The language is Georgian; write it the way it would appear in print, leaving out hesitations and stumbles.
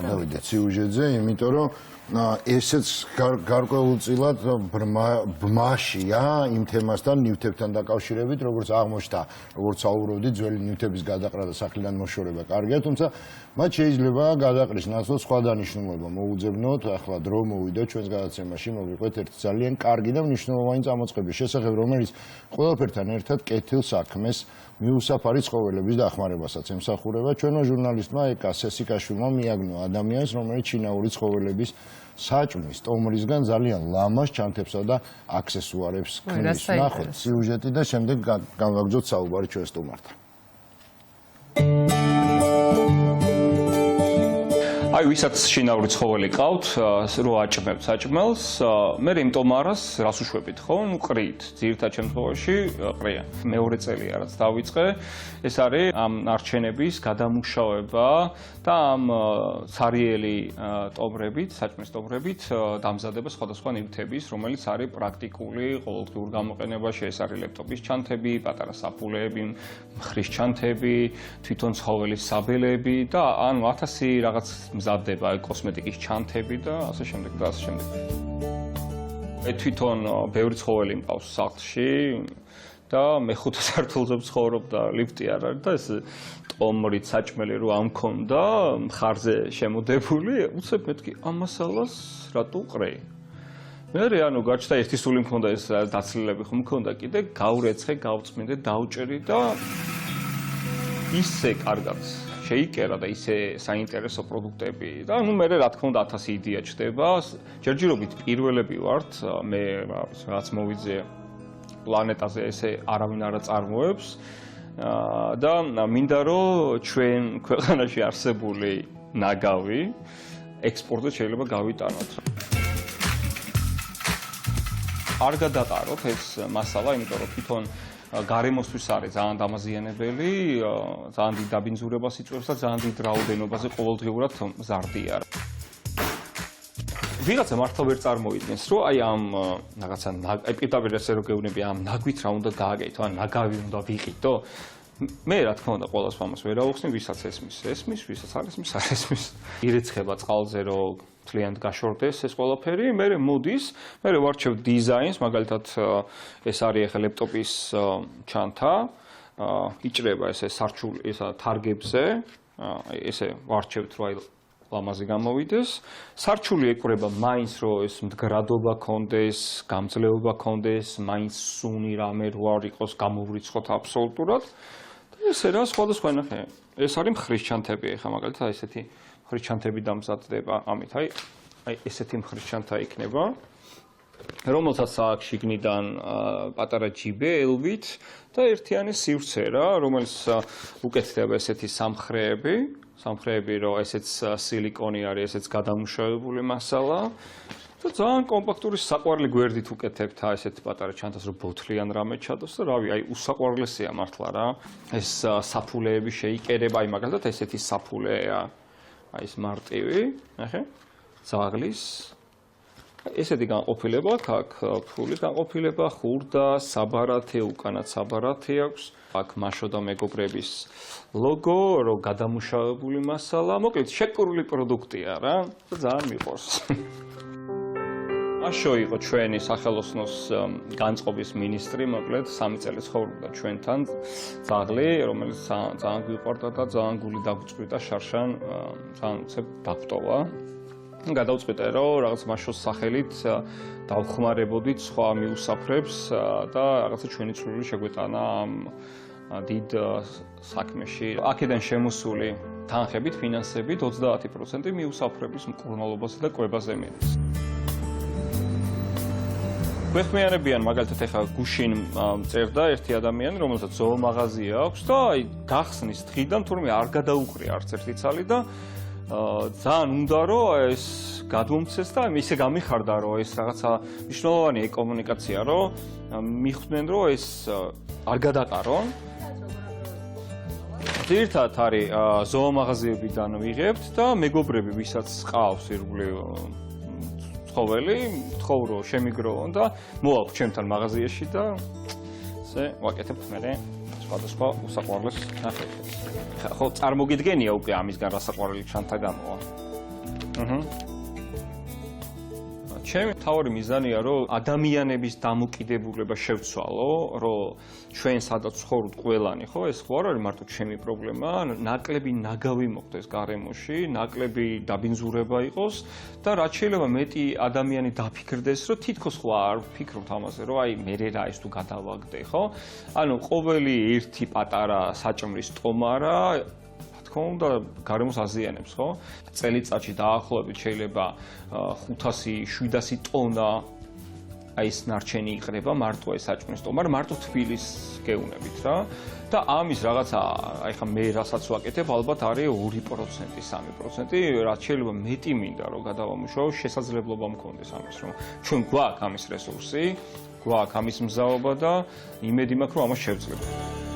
დავიდეთ სიუჟეტზე, იმიტომ რომ ესეც გარკვეულწილად ბმაშია იმ თემასთან, ნივთებთან დაკავშირებით, როგორც აღმოჩნდა, როგორც საუბრობდით, ძველი ნივთების გადაყრა და სახლიდან მოშორება კარგია, თუმცა მათ შეიძლება გადაყრის ნაცვლად სხვა დანიშნულება მოუძებნოთ. ახლა დრო მოვიდა ჩვენს გადაცემაში, მოვიყვეთ ერთი ძალიან კარგი და მნიშვნელოვანი წამოწყების შესახებ, რომელიც ყველაფერთან ერთად კეთილ საქმეს მიუსაფარი ცხოველების დახმარებასაც ემსახურება. ჩვენო ჟურნალისტმა ეკა სესიკაშვილმა მიაგნო ადამიანს, რომელიც ჩინაური ცხოველების საჭმლის ტომრისგან ძალიან ლამაზ ჩანთებსა და აქსესუარებს ქმნის. ნახოთ სიუჟეტი და შემდეგ განვაგრძოთ საუბარი ჩვენ სტუმართან. აი ვისაც შინაური ცხოველი ყავთ, რო აჭმევთ საჭმელს, მე იმიტომ არას რას უშვებით ხო? ნუ ყრით, ძირითად შემთხვევაში ყრია. მეორე წელია რაც დავიწყე, ეს არის ამ არჩენების გადამუშავება და ამ ცარიელი ტომრებით, საჭმლის ტომრებით დამზადება სხვადასხვა ნივთების, რომელიც არის პრაქტიკული ყოველდღიურ გამოყენებაში, ეს არის ლეპტოპის ჩანთები, პატარა საფულეები, მხრის ჩანთები, თვითონ ცხოველის საბელები და ანუ 1000 რაღაც მზადდება კოსმეტიკის ჩანთები და ასე შემდეგ და ასე შემდეგ. თვითონ ბევრი ცხოველი მყავს სახლში და მე-5 სართულზე ვცხოვრობ და ლიფტი არ არის და ეს ტომრით საჭმელი რო ამ მქონდა მხარზე შემოდებული, უცებ მეთქი ამ მასალას რატო ყრე? მე ანუ გაჩნდა ერთი სული მქონდა ეს დაცლილები ხომ მქონდა კიდე გავრეცხე, გავწმინდე, დავჭერი და ისე კარგად შეიკერა და ისე საინტერესო პროდუქტები და ნუ მე რა თქმა უნდა 1000 იდეა ჩდება. ჯერჯერობით პირველები ვართ, მე რაც მოვიძე პლანეტაზე ესე არავინ არ წარმოებს და მინდა რომ ჩვენ ქვეყანაში არსებული ნაგავი ექსპორტზე შეიძლება გავიტანოთ. არ გადაყაროთ ეს მასალა, იმიტომ რომ თვითონ გარემოსთვის არის ძალიან დამაზიანებელი, ძალიან დიდ დაბინძურებას იწვევს და ძალიან დიდ რაოდენობაზე ყოველდღიურად მზარდია. ვიღაცა მართლა ვერ წარმოიდგენს, რომ აი ამ რაღაცა პირდაპირ ესე რო გეუბნები ამ ნაგვით რა უნდა გააკეთო, ან ნაგავი უნდა ვიყიდო. მე რა თქმა უნდა ყოველს ამას ვერ ავხსნი, ვისაც ესმის, ვისაც არ ესმის, არ ესმის. ირიცხება წყალზე რომ მთლიანად გაშორდეს ეს ყველაფერი, მე მოდის, მე ვარჩევ დიზაინს, მაგალითად ეს არის ახლა ლეპტოპის ჩანთა, იჭრება ესე სარჩული ესა თარგებზე, ესე ვარჩევთ რომ აი ლამაზი გამოვიდეს. სარჩული ეკვრება მაინც რომ ეს მდგრადობა კონდეს, გამძლეობა კონდეს, მაინც სუნი რამე რო არ იყოს გამოვრიცხოთ აბსოლუტურად. და ესე რა სხვადასხვა ნახე. ეს არის მხრის ჩანთები ახლა მაგალითად ესეთი მხრის ჩანთები დამზადდება ამით, აი ესეთი მხრის ჩანთა იქნება, რომელსაც აქვს შიგნიდან პატარა ჯიბე ელვით და ერთიანი სივრცე რა, რომელიც უკეთდება ესეთი სამხრეები, რომ ესეც სილიკონი არის, ესეც გადამუშავებული მასალა და ძალიან კომპაქტური საყვარელი გვერდით უკეთებთ ესეთ პატარა ჩანთას, რომ ბოთლიან რამე ჩადოს და რავი, აი უსაყვარლესია მართლა რა. ეს საფულეები შეიკერება, აი მაგალითად ესეთი საფულეა. აი ეს მარტივი, ნახე, ძაღლის. ესეთი განყოფილება აქვს, ფულის განყოფილება, ხურდა, საბარათე, უკანაც საბარათე აქვს. აქ მაშო და მეგობრების ლოგო, რო გადამუშავებული მასალა, მოკლედ შეკრული პროდუქტია რა და ძალიან მიყვარს. მაშო იყო ჩვენი სახელოსნოს განწყობის მინისტრი, მოკლედ 3 წელი ცხოვრობდა ჩვენთან, ძაღლი, რომელიც ძალიან გვიყვარდა და ძალიან გული დაგვწყვიტა შარშან, ძალიან უცებ დაგვტოვა. გადავწყვიტე რომ რაღაც მაშოს სახელით დავხმარებოდით სხვა მიუსაფრებს და რაღაცა ჩვენი წვლილი შეგვეტანა ამ დიდ საქმეში. აქედან შემოსული თანხებით, ფინანსებით 30% მიუსაფრების მკურნალობაზე და კვებაზე მიდის. გვეხმიანებიან მაგალითად ახლა გუშინ წერდა ერთი ადამიანი, რომელსაც ზოომაღაზია აქვს და აი გახსნის დღიდან თურმე არ გადაუყრია არც ერთი ცალი და ძალიან უნდა რომ ეს გადმომცეს და ისე გამიხარდა რომ ეს რაღაცა მნიშვნელოვანი კომუნიკაცია რომ მიხვდნენ რომ ეს არ გადაყარონ. ძირითადად არის ზოომაღაზიებიდან ვიღებთ და მეგობრები ვისაც ყავს ირგვლივ ცხოველი, თხოვრო შემიგროვონ და მოაქვს ჩემთან მაღაზიაში და ესე ვაკეთებთ მე სხვადასხვა უსაყვარლეს ნახევარს. ხო წარმოგიდგენია უკვე ამისგან რა საყვარელი ჩანთა გამოვა. ჩემი თავი მიზანია, რომ ადამიანების დამოკიდებულება შევცვალო, რომ ჩვენ სადაც ცხოვრობთ ყველანი, ხო, ეს ხო არ არის მარტო ჩემი პრობლემა, ნაკლები ნაგავი მოხდეს გარემოში, ნაკლები დაბინძურება იყოს და რაც შეიძლება მეტი ადამიანი დაფიქრდეს, რომ თითქოს ხო არ ვფიქრობთ ამაზე, რომ აი მე რა ის თუ გადავაგდე, ხო? ანუ ყოველი ერთი პატარა საჭმლის ტომარა თქონდა გარემოს აზიანებს, ხო? წელიწადში დაახლოებით შეიძლება 500-700 ტონა აი ეს ნარჩენი იყრება მარტო ეს საჭმლის ტომარა, მარტო თბილის გეუნებით რა. და ამის რაღაცა, აი ხა მე რასაც ვაკეთებ, ალბათ არის 2%, 3%, რაც შეიძლება მეტი მინდა რომ გადავამუშავო, შესაძლებლობა მქონდეს ამის, რომ ჩვენ გვაქვს ამის რესურსი, გვაქვს ამის მზაობა და იმედი მაქვს, რომ ამას შევძლებთ.